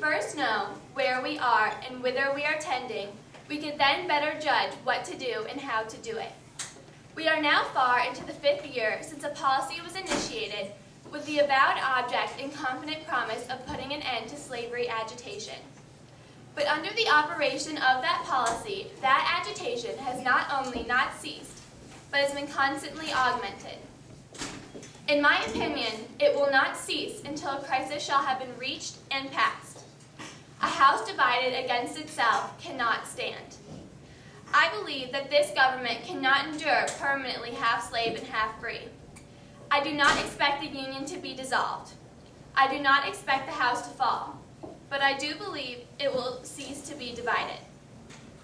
first know where we are and whither we are tending, we can then better judge what to do and how to do it. We are now far into the 5th year since a policy was initiated with the avowed object and confident promise of putting an end to slavery agitation. But under the operation of that policy, that agitation has not only not ceased, but has been constantly augmented. In my opinion, it will not cease until a crisis shall have been reached and passed. A house divided against itself cannot stand. I believe that this government cannot endure permanently half slave and half free. I do not expect the Union to be dissolved. I do not expect the house to fall. But I do believe it will cease to be divided.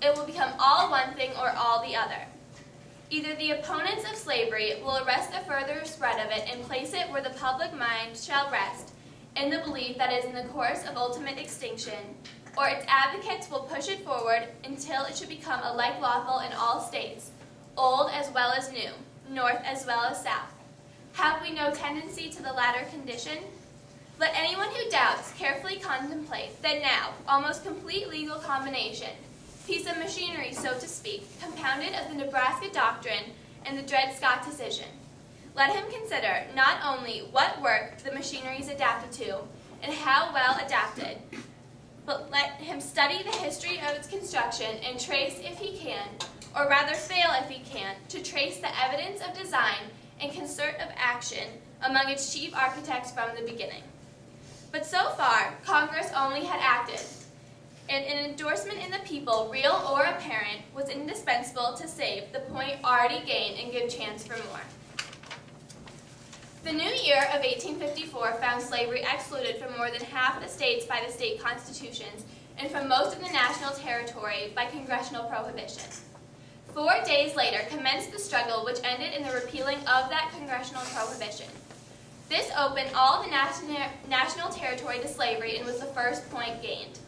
It will become all one thing or all the other. Either the opponents of slavery will arrest the further spread of it and place it where the public mind shall rest in the belief that it is in the course of ultimate extinction, or its advocates will push it forward until it should become alike lawful in all states, old as well as new, north as well as south. Have we no tendency to the latter condition? Let anyone who doubts carefully contemplate that now almost complete legal combination, piece of machinery, so to speak, compounded of the Nebraska Doctrine and the Dred Scott decision. Let him consider not only what work the machinery is adapted to and how well adapted, but let him study the history of its construction and trace if he can, or rather fail if he can, to trace the evidence of design and concert of action among its chief architects from the beginning. But so far, Congress only had acted, and an endorsement in the people, real or apparent, was indispensable to save the point already gained and give chance for more. The new year of 1854 found slavery excluded from more than half the states by the state constitutions and from most of the national territory by congressional prohibition. 4 days later commenced the struggle which ended in the repealing of that congressional prohibition. This opened all the national territory to slavery and was the first point gained.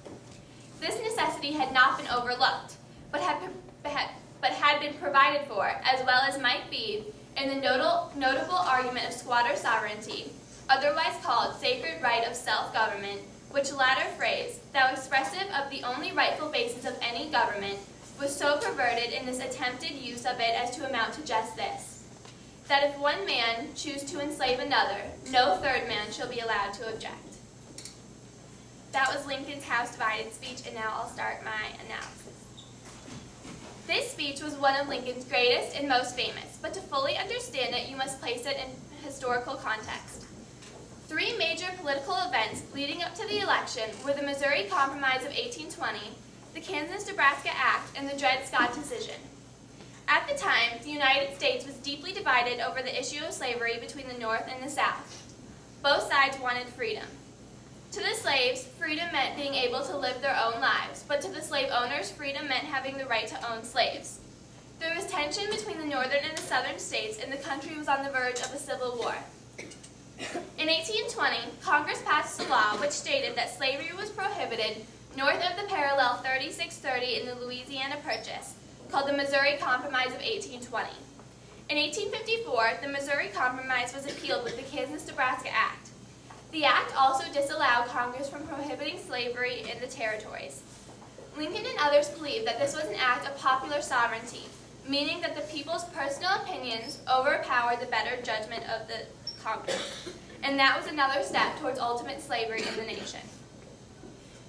This necessity had not been overlooked, but had been provided for, as well as might be, in the notable argument of squatter sovereignty, otherwise called sacred right of self-government, which latter phrase, though expressive of the only rightful basis of any government, was so perverted in this attempted use of it as to amount to just this, that if one man choose to enslave another, no third man shall be allowed to object. That was Lincoln's House Divided speech, and now I'll start my analysis. This speech was one of Lincoln's greatest and most famous, but to fully understand it, you must place it in historical context. 3 major political events leading up to the election were the Missouri Compromise of 1820, the Kansas-Nebraska Act, and the Dred Scott decision. At the time, the United States was deeply divided over the issue of slavery between the North and the South. Both sides wanted freedom. To the slaves, freedom meant being able to live their own lives, but to the slave owners, freedom meant having the right to own slaves. There was tension between the northern and the southern states, and the country was on the verge of a civil war. In 1820, Congress passed a law which stated that slavery was prohibited north of the parallel 3630 in the Louisiana Purchase, called the Missouri Compromise of 1820. In 1854, the Missouri Compromise was appealed with the Kansas-Nebraska Act. The act also disallowed Congress from prohibiting slavery in the territories. Lincoln and others believed that this was an act of popular sovereignty, meaning that the people's personal opinions overpowered the better judgment of the Congress, and that was another step towards ultimate slavery in the nation.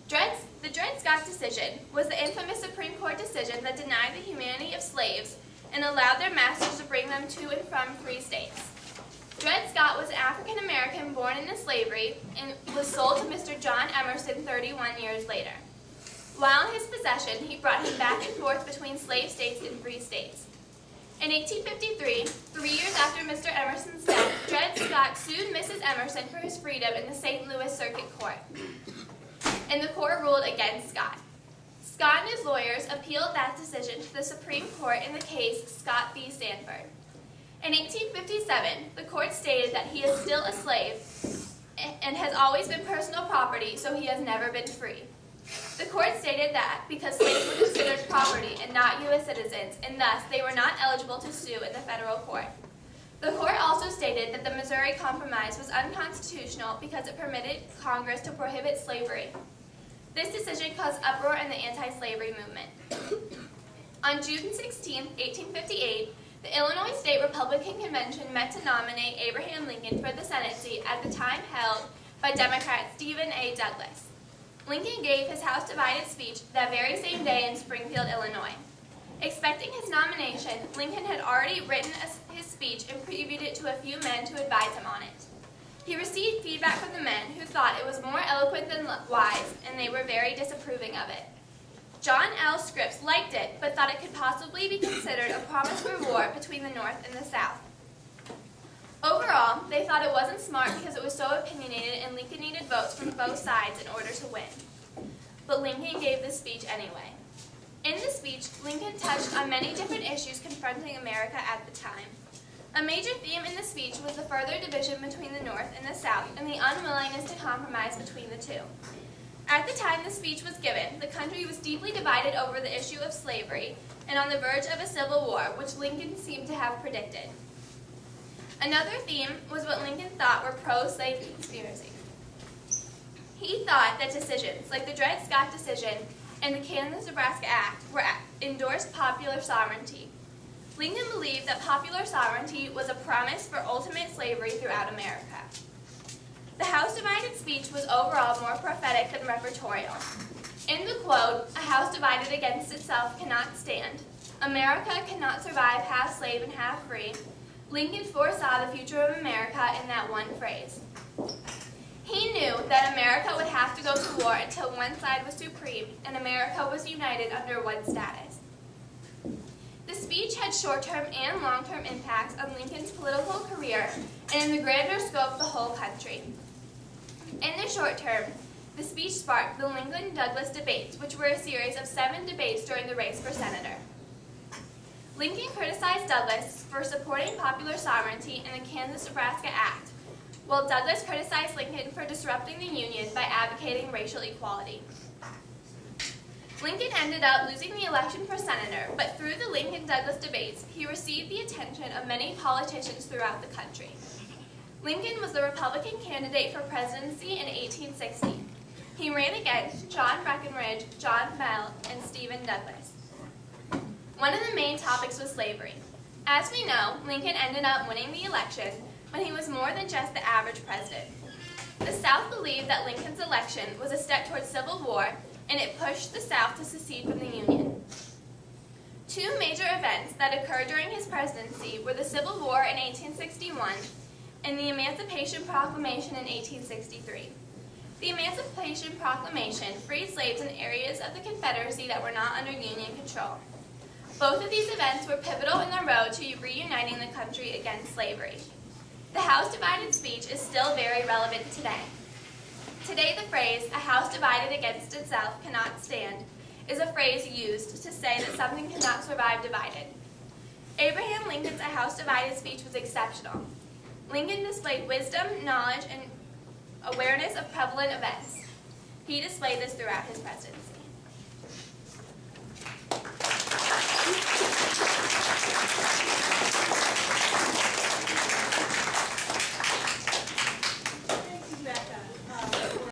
The Dred Scott decision was the infamous Supreme Court decision that denied the humanity of slaves and allowed their masters to bring them to and from free states. Dred Scott was an African-American born into slavery and was sold to Mr. John Emerson 31 years later. While in his possession, he brought him back and forth between slave states and free states. In 1853, 3 years after Mr. Emerson's death, Dred Scott sued Mrs. Emerson for his freedom in the St. Louis Circuit Court, and the court ruled against Scott. Scott and his lawyers appealed that decision to the Supreme Court in the case Scott v. Sanford. In 1857, the court stated that he is still a slave and has always been personal property, so he has never been free. The court stated that because slaves were considered property and not U.S. citizens, and thus they were not eligible to sue in the federal court. The court also stated that the Missouri Compromise was unconstitutional because it permitted Congress to prohibit slavery. This decision caused uproar in the anti-slavery movement. On June 16, 1858, the Illinois State Republican Convention met to nominate Abraham Lincoln for the Senate seat at the time held by Democrat Stephen A. Douglas. Lincoln gave his House divided speech that very same day in Springfield, Illinois. Expecting his nomination, Lincoln had already written his speech and previewed it to a few men to advise him on it. He received feedback from the men who thought it was more eloquent than wise, and they were very disapproving of it. John L. Scripps liked it, but thought it could possibly be considered a promise for war between the North and the South. Overall, they thought it wasn't smart because it was so opinionated and Lincoln needed votes from both sides in order to win. But Lincoln gave this speech anyway. In the speech, Lincoln touched on many different issues confronting America at the time. A major theme in the speech was the further division between the North and the South and the unwillingness to compromise between the two. At the time the speech was given, the country was deeply divided over the issue of slavery and on the verge of a civil war, which Lincoln seemed to have predicted. Another theme was what Lincoln thought were pro-slave conspiracies. He thought that decisions like the Dred Scott decision and the Kansas-Nebraska Act endorsed popular sovereignty. Lincoln believed that popular sovereignty was a promise for ultimate slavery throughout America. The House divided speech was overall more prophetic than repertorial. In the quote, "A house divided against itself cannot stand. America cannot survive half slave and half free," Lincoln foresaw the future of America in that one phrase. He knew that America would have to go to war until one side was supreme and America was united under one status. The speech had short-term and long-term impacts on Lincoln's political career and in the grander scope of the whole country. In the short term, the speech sparked the Lincoln-Douglas debates, which were a series of 7 debates during the race for senator. Lincoln criticized Douglas for supporting popular sovereignty in the Kansas-Nebraska Act, while Douglas criticized Lincoln for disrupting the Union by advocating racial equality. Lincoln ended up losing the election for senator, but through the Lincoln-Douglas debates, he received the attention of many politicians throughout the country. Lincoln was the Republican candidate for presidency in 1860. He ran against John Breckinridge, John Bell, and Stephen Douglas. One of the main topics was slavery. As we know, Lincoln ended up winning the election, but he was more than just the average president. The South believed that Lincoln's election was a step towards civil war, and it pushed the South to secede from the Union. 2 major events that occurred during his presidency were the Civil War in 1861 and the Emancipation Proclamation in 1863. The Emancipation Proclamation freed slaves in areas of the Confederacy that were not under Union control. Both of these events were pivotal in the road to reuniting the country against slavery. The House divided speech is still very relevant today. Today, the phrase, "a house divided against itself cannot stand," is a phrase used to say that something cannot survive divided. Abraham Lincoln's "a house divided" speech was exceptional. Lincoln displayed wisdom, knowledge, and awareness of prevalent events. He displayed this throughout his presidency.